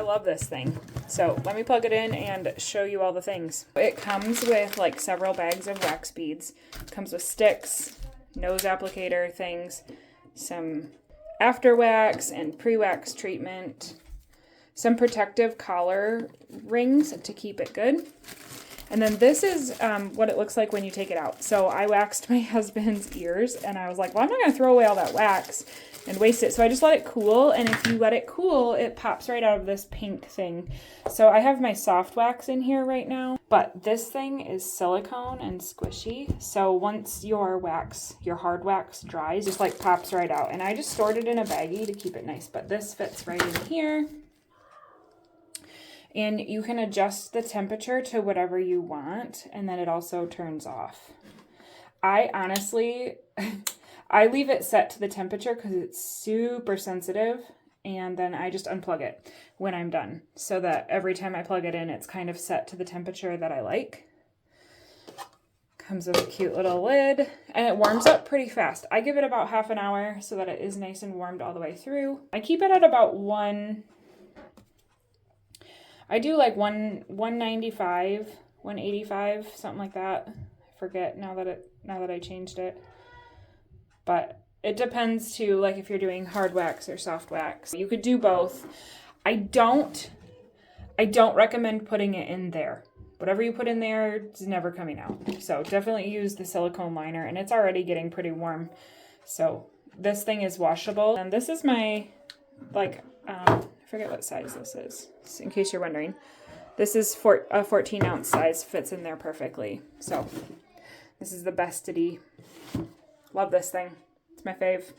love this thing. So let me plug it in and show you all the things. It comes with like several bags of wax beads. It comes with sticks, nose applicator things, some after wax and pre-wax treatment, some protective collar rings to keep it good. And then this is what it looks like when you take it out. So I waxed my husband's ears and I was like, well, I'm not going to throw away all that wax and waste it. So I just let it cool. And if you let it cool, it pops right out of this pink thing. So I have my soft wax in here right now, but this thing is silicone and squishy. So once your wax, your hard wax dries, just like pops right out. And I just stored it in a baggie to keep it nice, but this fits right in here. And you can adjust the temperature to whatever you want, and then it also turns off. I honestly, I leave it set to the temperature because it's super sensitive, and then I just unplug it when I'm done, so that every time I plug it in, it's kind of set to the temperature that I like. Comes with a cute little lid, and it warms up pretty fast. I give it about half an hour so that it is nice and warmed all the way through. I keep it at about I do like 195, 185, something like that. I forget now that I changed it. But it depends too, like if you're doing hard wax or soft wax. You could do both. I don't recommend putting it in there. Whatever you put in there is never coming out. So definitely use the silicone liner, and it's already getting pretty warm. So this thing is washable. And this is my, I forget what size this is, in case you're wondering. This is a 14 ounce size, fits in there perfectly. So this is the bestity. Love this thing. It's my fave.